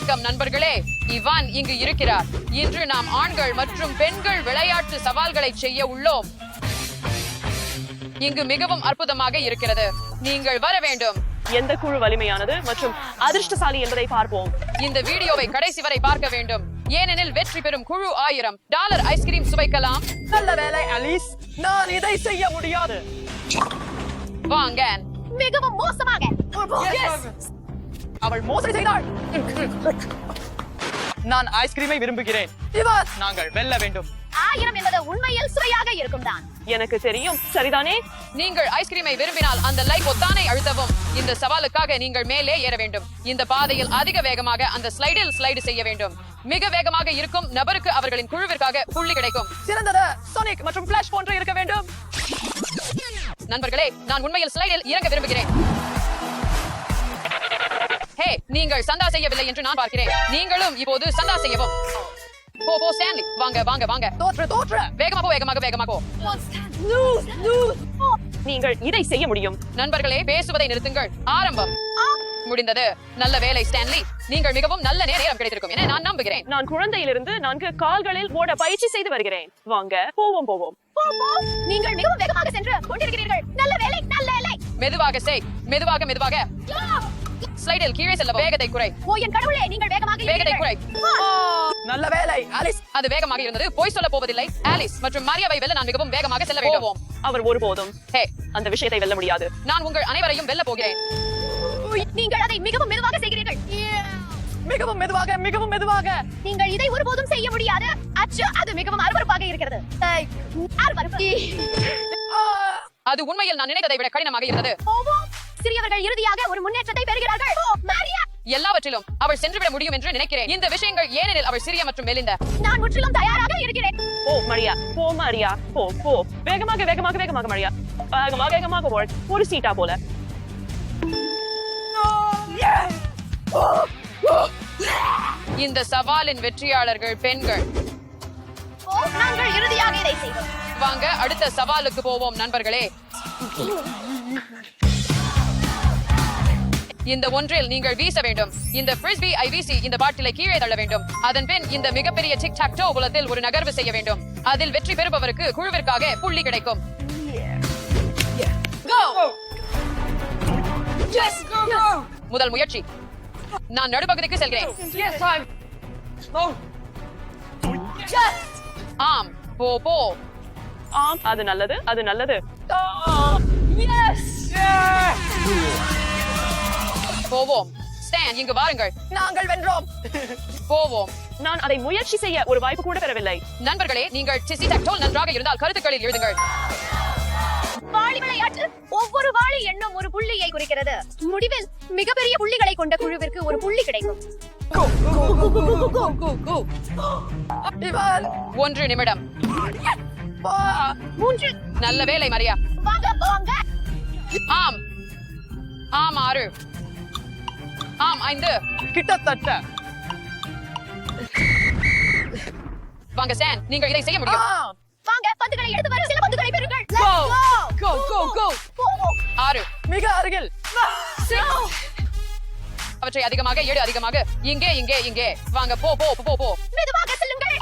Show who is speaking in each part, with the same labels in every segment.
Speaker 1: வணக்கம் நண்பர்களே, இவான் இங்கு இருக்கிறார். இன்று நாம் ஆண்கள் மற்றும் பெண்கள் விளையாட்டு சவால்களை செய்ய உள்ளோம். இங்கு மிகவும் அற்புதமாக இருக்கிறது. நீங்கள் வர வேண்டும்.
Speaker 2: எந்த குழு வலிமையானது மற்றும் அதிர்ஷ்டசாலி என்பதை பார்ப்போம்.
Speaker 1: இந்த வீடியோவை கடைசி வரை பார்க்க வேண்டும், ஏனெனில் வெற்றி பெறும் குழு $1000 ஐஸ்கிரீம் சுவைக்கலாம்.
Speaker 2: நல்ல வேலை அலிஸ், நான் இதை செய்ய முடியாது.
Speaker 1: வாங்க.
Speaker 3: மிகவும் மோசமாக.
Speaker 2: அவள் மோசடி செய்தாள். நான் ஐஸ்கிரீமை விரும்புகிறேன். நாங்கள் வெல்ல வேண்டும்.
Speaker 3: 1000 என்பது உண்மையில் சுவையாக இருக்கும் தான்.
Speaker 2: எனக்கு தெரியும், சரிதானே?
Speaker 1: நீங்கள் ஐஸ்கிரீமை விரும்பினால் அந்த லைக் பொத்தானை அழுத்தவும். இந்த சவாலுக்காக நீங்கள் மேலே ஏற வேண்டும். இந்த பாதையில் அதிக வேகமாக அந்த ஸ்லைடில் ஸ்லைடு செய்ய வேண்டும். மிக வேகமாக இருக்கும் நபருக்கு அவர்களின் குழுவிற்காக புள்ளி கிடைக்கும்.
Speaker 2: சிறந்தது சோனிக் மற்றும் ஃபிளாஷ் போன்று இருக்க வேண்டும்.
Speaker 1: நண்பர்களே, நான் உண்மையில் ஸ்லைடில் இறங்க விரும்புகிறேன். ஹே, நீங்கள் சந்தா செய்யவில்லை என்று நான் பார்க்கிறேன். நீங்களும் இப்போது சந்தா செய்யவும். போ ஸ்டான்லி, வாங்க வாங்க வாங்க.
Speaker 2: தோற்று
Speaker 1: வேகமா போ, வேகமாக போ.
Speaker 2: நீங்கள் இதை செய்ய முடியும்.
Speaker 1: நண்பர்களே, பேசுவதை நிறுத்துங்கள். ஆரம்பம். முடிந்தது. நல்ல வேலை ஸ்டான்லி. நீங்கள் மிகவும் நல்ல நேரம் கிடைத்திருக்கும் என நான் நம்புகிறேன்.
Speaker 2: நான் குழந்தையிலிருந்து 4 கால்களில் ஓட பயிற்சி செய்து வருகிறேன். வாங்க போவோம்.
Speaker 3: நீங்கள் மிகவும் வேகமாக சென்று கொண்டிருக்கிறீர்கள். நல்ல வேலை, நல்ல வேலை.
Speaker 1: மெதுவாக செய். மெதுவாக. ஸ்லைடில் கீழே செல்ல வேகத்தை குறை.
Speaker 3: ஓ என் கடவுளே, நீங்கள் வேகமாக
Speaker 1: வேகத்தை குறை.
Speaker 2: நல்ல வேலை ஆலிஸ்.
Speaker 1: அது வேகமாக இருந்தது. போய் சொல்ல போவதில்லை. ஆலிஸ் மற்றும் மரியாவை வெல்ல நான் மிகவும் வேகமாக செல்ல வேண்டும்.
Speaker 2: அவர் ஒருபோதும் அந்த விஷயத்தை வெல்ல முடியாது.
Speaker 1: நான் உங்கள் அனைவரையும் வெல்ல போகிறேன்.
Speaker 3: நீங்கள் அதை மிகவும் மெதுவாக செய்கிறீர்கள்.
Speaker 2: மிகவும் மெதுவாக.
Speaker 3: நீங்கள் இதை ஒருபோதும் செய்ய முடியாது. அச்சோ, அது மிகவும் அருவருப்பாக இருக்கிறது.
Speaker 1: அது உண்மையில் நான் நினைத்ததை விட கடினமாக இருந்தது.
Speaker 3: சிறியவர்கள் இறுதியாக ஒரு முன்னேற்றத்தை பெறுகிறார்கள்.
Speaker 1: எல்லாவற்றிலும் அவள் சென்றுவிட முடியும் என்று நினைக்கிறேன். இந்த விஷயங்கள் ஏனெனில் அவள் சிறிய மற்றும் மெலிந்த.
Speaker 3: நான் முற்றிலும் தயாராக இருக்கிறேன்.
Speaker 2: மரியா போ. வேகமாக மரியா. வேகமாக ஓடு. ஒரு சீட்டா போல.
Speaker 1: இந்த சவாலின் வெற்றியாளர்கள் பெண்கள்.
Speaker 3: நாங்கள் இறுதியாக இதை செய்வோம்.
Speaker 1: வாங்க அடுத்த சவாலுக்கு போவோம் நண்பர்களே. இந்த ஒன்றில் நீங்கள் வீச வேண்டும். இந்த ஃபிரிஸ்பி ஐ வீசி இந்த பாட்டிலை கீழே தள்ள வேண்டும். அதன் பின் இந்த மிகப்பெரிய டிக் டாக் டோ புலத்தில் ஒரு நகர்வு செய்ய வேண்டும். அதில் வெற்றி பெறுபவருக்கு குழுவிற்காக புள்ளி கிடைக்கும். முதல் முயற்சி. நான் நடுப்பகுதிக்கு செல்கிறேன். ஆம், போ.
Speaker 2: ஆம், அது நல்லது.
Speaker 1: போவோம். ஸ்டான், இங்கு வாருங்கள்.
Speaker 2: நாங்கள் வென்றோம்.
Speaker 1: போவோம்.
Speaker 2: நான் அதை முயற்சி செய்ய ஒரு வாய்ப்பு கூட பெறவில்லை.
Speaker 1: நண்பர்களே, நீங்கள் டிசி டாக் டோ நன்றாக இருந்தால் கருத்துக்களில் எழுதுங்கள்.
Speaker 3: வாளி விளையாட்டு. ஒவ்வொரு வாளி எண்ணும் ஒரு புள்ளியை குறிக்கிறது. முடிவில் மிகப்பெரிய புள்ளிகளை கொண்ட குழுவிற்கு ஒரு புள்ளி கிடைக்கும்.
Speaker 1: 1 நிமிடம்.
Speaker 3: 3.
Speaker 1: நல்ல வேலை மரியா.
Speaker 3: வாங்க.
Speaker 1: ஆம் 6. ஆம் 5.
Speaker 2: கிட்டத்தட்ட.
Speaker 1: வாங்க சான், நீங்கள் இதை செய்ய முடியும்.
Speaker 3: வாங்க, பந்துகளை எடுத்து வர. சில பந்துகளை பெறுங்கள்.
Speaker 2: Go.
Speaker 1: 6.
Speaker 2: மிக அருகில்.
Speaker 1: அவற்றை அதிகமாக எடு. அதிகமாக. இங்கே. வாங்க போ.
Speaker 3: மெதுவாக செல்லுங்கள்.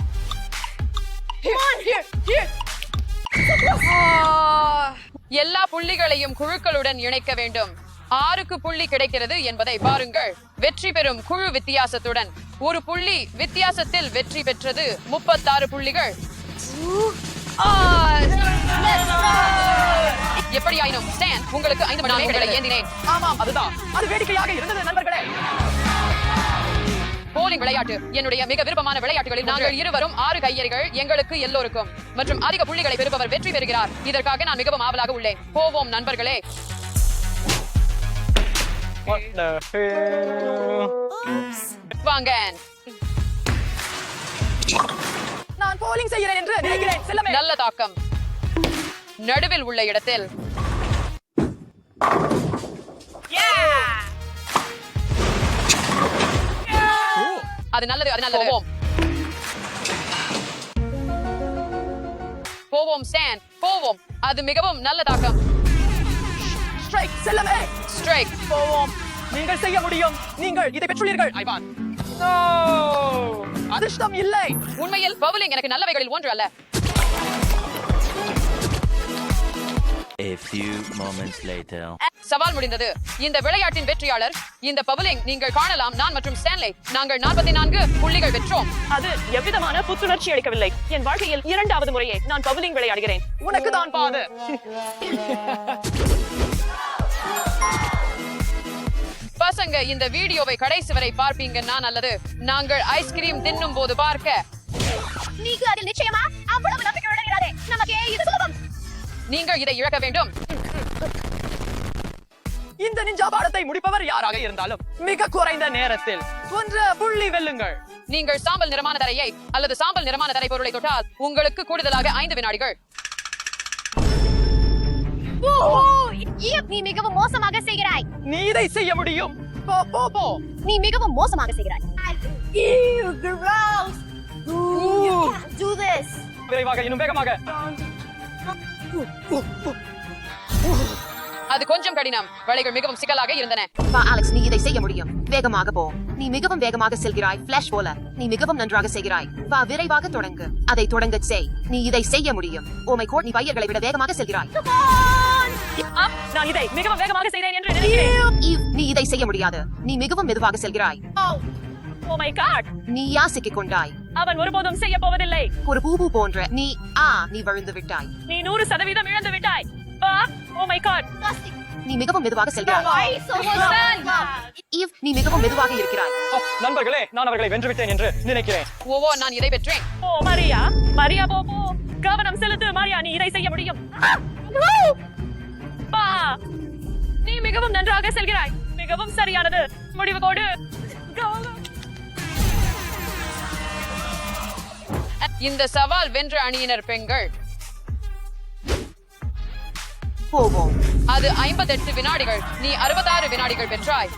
Speaker 1: எல்லா புள்ளிகளையும் குழுக்களுடன் இணைக்க வேண்டும். 6க்கு புள்ளி கிடைக்கிறது என்பதை பாருங்கள். வெற்றி பெறும் குழு வித்தியாசத்துடன் ஒரு புள்ளி வித்தியாசத்தில் வெற்றி பெற்றது 36 புள்ளிகள். எப்படியாயினும் ஸ்டான், உங்களுக்கு 5 மணி நேரங்களை ஏந்தினேன்.
Speaker 2: ஆமாம், அதுதான். அது வேடிக்கையாக இருந்தது நண்பர்களே.
Speaker 1: போலிங் விளையாட்டு என்னுடைய மிக விருப்பமான விளையாட்டுகளில் நாங்கள் இருவரும் 6 கையெறிகள் எங்களுக்கு எல்லோருக்கும் மற்றும் அதிக புள்ளிகளை பெறுபவர் வெற்றி பெறுகிறார். இதற்காக நான் மிகவும் ஆவலாக உள்ளேன். போவோம் நண்பர்களே. வாங்க.
Speaker 2: நான் போலிங் செய்கிறேன் என்று நினைக்கிறேன். செல்லமே.
Speaker 1: நல்ல தாக்கம். நடுவில் உள்ள இடத்தில். அது நல்லது. போவோம் ஸ்டான், போவோம். அது மிகவும் நல்ல தாக்கம்.
Speaker 2: ஸ்ட்ரைக், செல்லமே.
Speaker 1: ஸ்ட்ரைக்.
Speaker 2: போவோம். நீங்கள் செய்ய முடியும். நீங்கள் இதை பெற்றுள்ளீர்கள் ஐவான்.
Speaker 4: அதிர்ஷ்டம் இல்லை.
Speaker 1: உண்மையில் பவுலிங் எனக்கு நல்லவைகளில் ஒன்று அல்ல.
Speaker 5: A few moments later.
Speaker 1: சவால் முடிந்தது. இந்த விளையாட்டின் வெற்றியாளர் இந்த பவுலிங் நீங்கள் காணலாம். நான் மற்றும் ஸ்டான்லி நாங்கள் 44 புள்ளிகள் பெற்றோம்.
Speaker 2: அது எவ்விதமான புத்துணர்ச்சி அளிக்கவில்லை. என் வாழ்க்கையில் 2வது முறையே நான் பவுலிங் விளையாடுகிறேன்.
Speaker 4: உனக்கு தான் பாது.
Speaker 1: பசங்க இந்த வீடியோவை கடைசி வரை பார்ப்பீங்கன்னா நல்லது. நாங்கள் ஐஸ்கிரீம் தின்னும் போது பார்க்க
Speaker 3: நீங்க அதில் நிச்சயமா அவ்வளவு நம்பிக்கையுடன் இராதே. நமக்கே இது சுலபம்.
Speaker 1: நீங்கள் இதை இழக்க வேண்டும்.
Speaker 4: இந்த நிஞ்சா பாடத்தை முடிப்பவர் யாராக இருந்தாலும் மிக குறைந்த நேரத்தில் 1 புள்ளி வெல்லுங்கள்.
Speaker 1: நீங்கள் சாம்பல் நிறமான தரையை அல்லது சாம்பல் நிறமான தரை பொருளை தொட்டால் உங்களுக்கு கூடுதலாக 5 வினாடிகள்.
Speaker 3: நீ மிகவும் மோசமாக செய்கிறாய்.
Speaker 4: நீ இதை செய்ய முடியும். போ போ போ.
Speaker 3: நீ மிகவும் மோசமாக செய்கிறாய். Do this.
Speaker 4: விரைவாக, இன்னும் வேகமாக.
Speaker 1: அது கொஞ்சம் கடினம். வளைகள் மிகவும் சிக்கலாக இருந்தன.
Speaker 6: வா அலெக்ஸ், நீ இதை செய்ய முடியும். வேகமாக போ. நீ மிகவும் வேகமாக செல்கிறாய். ஃபிளாஷ் போல நீ மிகவும் நன்றாக செய்கிறாய். வா, விரைவாக தொடங்கு. அதை தொடங்கச் செய். நீ இதை செய்ய முடியும். ஓ மை காட், நீ பையர்களை விட வேகமாக செல்கிறாய்.
Speaker 2: நான் இதை மிகவும் வேகமாக செய்தேன் என்று நினைக்கிறேன்.
Speaker 6: ஈவ், நீ இதை செய்ய முடியாது. நீ மிகவும் மெதுவாக செல்கிறாய்.
Speaker 2: ஓ மை காட்,
Speaker 6: நீ யாசிக்கிக் கொண்டாய்.
Speaker 2: அவன் ஒருபோதும் செய்ய போவதில்லை.
Speaker 6: ஒரு பூபு போன்ற நீ நீ விழுந்து விட்டாய்.
Speaker 2: நீ 100% இழந்து விட்டாய். ஓ மை காட்,
Speaker 6: நீ மிகவும் மெதுவாக செல்கிறாய். ஈவ், நீ மிகவும் மெதுவாக இருக்கிறாய்.
Speaker 4: நண்பர்களே, நான் அவர்களை வென்றுவிட்டேன் என்று நினைக்கிறேன்.
Speaker 1: ஓவோ, நான் இதை பெற்றேன்.
Speaker 2: ஓ மரியா, மரியா போ போ. கவனம் செலுத்து மரியா, நீ இதை செய்ய முடியும். பா, நீ மிகவும் நன்றாக செல்கிறாய். மிகவும் சரியானது. முடிவு கோடு.
Speaker 1: இந்த சவால் வென்ற அணியினர் பெண்கள்.
Speaker 6: போவோம்.
Speaker 1: அது 58 வினாடிகள். நீ 66 வினாடிகள் பெற்றாய்.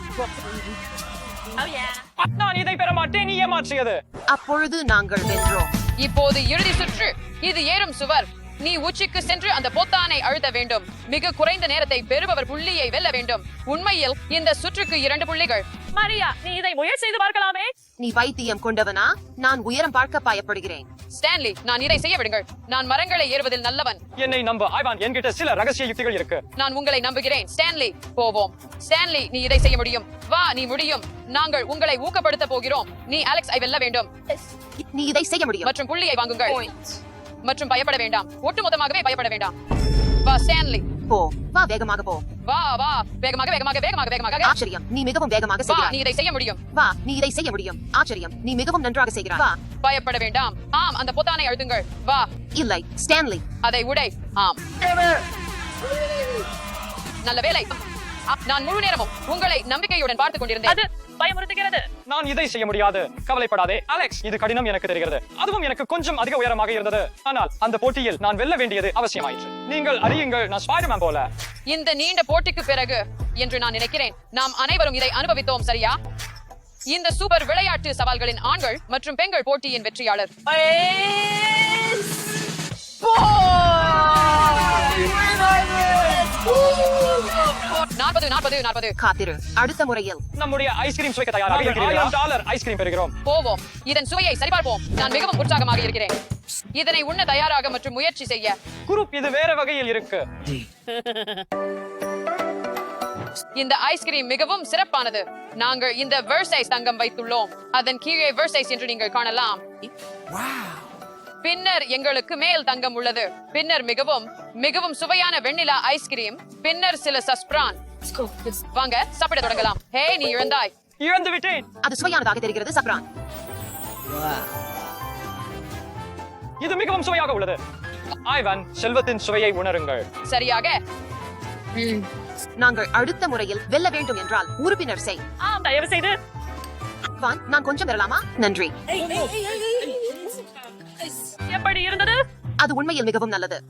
Speaker 4: நான் இதை பெற மாட்டேன். நீ ஏமாற்றியது.
Speaker 6: அப்பொழுது நாங்கள் வென்றோம்.
Speaker 1: இப்போது இறுதி சுற்று. இது ஏறும் சுவர். நீ உச்சிக்கு சென்று அந்த பொத்தானை அழுத்த வேண்டும். மிக குறைந்த நேரத்தை பெறுபவர் புள்ளியை வெல்ல வேண்டும். உண்மையில் இந்த சுற்றுக்கு 2 புள்ளிகள்.
Speaker 2: மரியா, நீ இதை முயற்சி செய்து பார்க்கலாமே.
Speaker 6: நீ வைத்தியம் கொண்டவனா? நான் உயரம் பார்க்க பயப்படுகிறேன்.
Speaker 1: ஸ்டான்லி, நான் இதை செய்ய விடுங்கள். நான் மரங்களை ஏறுவதில் நல்லவன்.
Speaker 4: என்னை நம்ப ஐவான். என்கிட்ட சில ரகசிய யுக்திகள் இருக்கு.
Speaker 1: நான் உங்களை நம்புகிறேன். ஸ்டான்லி, போவோம். ஸ்டான்லி, நீ இதை செய்ய முடியும். வா, நீ முடியும். நாங்கள் உங்களை ஊக்கப்படுத்த போகிறோம். நீ அலெக்ஸ் ஐ வெல்ல வேண்டும்.
Speaker 6: நீ இதை செய்ய முடியும்.
Speaker 1: மற்றும் புள்ளியை வாங்குங்கள். மற்றும் பயப்பட வேண்டாம். ஒட்டுமொத்தமாகவே பயப்பட வேண்டாம். வா ஸ்டான்லி,
Speaker 6: போ. வா, வேகமாக போ.
Speaker 1: வா வா, வேகமாக வேகமாக வேகமாக வேகமாக.
Speaker 6: ஆச்சரியம், நீ மிகவும் வேகமாக
Speaker 1: வா,
Speaker 6: செய்கிறாய்.
Speaker 1: நீ இதை செய்ய முடியும்.
Speaker 6: வா, நீ இதை செய்ய முடியும். ஆச்சரியம், நீ மிகவும் நன்றாக செய்கிறாய். வா.
Speaker 1: பயப்பட வேண்டாம். ஆம், அந்த பொத்தானை அழுத்துங்கள். வா,
Speaker 6: இல்லை, ஸ்டான்லி.
Speaker 1: அதை உடை. ஆம், நல்ல வேலை. நான் முழு நேரமும் உங்களை நம்பிக்கையுடன் பார்த்துக் கொண்டிருந்தேன்.
Speaker 2: அது பயமுறுத்துகிறது.
Speaker 4: நான் இதை செய்ய முடியாது. கவலைப்படாதே அலெக்ஸ், இது கடினம் எனக்கு தெரிகிறது. அதுவும் எனக்கு கொஞ்சம் அதிக உயரமாக இருந்தது. ஆனால் அந்த போட்டியில் நான் வெல்ல வேண்டியது அவசியமாயிற்று. நீங்கள் அறியுங்கள், நான் ஸ்பைடர்மேன் போல.
Speaker 1: இந்த நீண்ட போட்டிக்கு பிறகு என்று நான் நினைக்கிறேன் நாம் அனைவரும் இதை அனுபவித்தோம், சரியா? இந்த சூப்பர் விளையாட்டு சவால்களின் ஆண்கள் மற்றும் பெண்கள் போட்டியின் வெற்றியாளர் 40.
Speaker 6: காத்திரு, அடுத்த முறையில்
Speaker 4: நம்முடைய ஐஸ்கிரீம் சுவைக்க தயாராக இருக்கிறீர்களா? $1000 ஐஸ்கிரீம் பெறுகிறோம்.
Speaker 1: போவோம். இதன் சுவையை சரிபார்ப்போம். நான் மிகவும் உற்சாகமாக இருக்கிறேன். இதனை உண்ண தயாராக மற்றும் முயற்சி செய்ய.
Speaker 4: குரூப், இது வேற வகையில் இருக்கு.
Speaker 1: இந்த ஐஸ்கிரீம் மிகவும் சிறப்பானது. நாங்கள் இந்த வெர்சைஸ் தங்கம் வைத்துள்ளோம். அதன் கீழே வெர்சைஸ் என்று நீங்கள் காணலாம். பின்னர் எங்களுக்கு மேல் தங்கம் உள்ளது. பின்னர் மிகவும் சுவையான வெண்ணிலா ஐஸ்கிரீம். பின்னர் சில சஸ்பிரான். வாங்க சாப்பிட தொடங்கலாம். ஹே, நீ இழந்தாய்.
Speaker 4: இழந்து விட்டேன்.
Speaker 6: அது சுவையானதாக தெரிகிறது. சப்ரான்,
Speaker 4: இது மிகவும் சுவையாக உள்ளது. ஐவான், செல்வத்தின் சுவையை உணருங்கள்.
Speaker 1: சரியாக.
Speaker 6: நாங்கள் அடுத்த முறையில் வெல்ல வேண்டும் என்றால் உறுப்பினர் செய்.
Speaker 2: தயவு செய்து.
Speaker 6: வான், நான் கொஞ்சம் பெறலாமா? நன்றி.
Speaker 2: எப்படி இருந்தது?
Speaker 6: அது உண்மையில் மிகவும் நல்லது.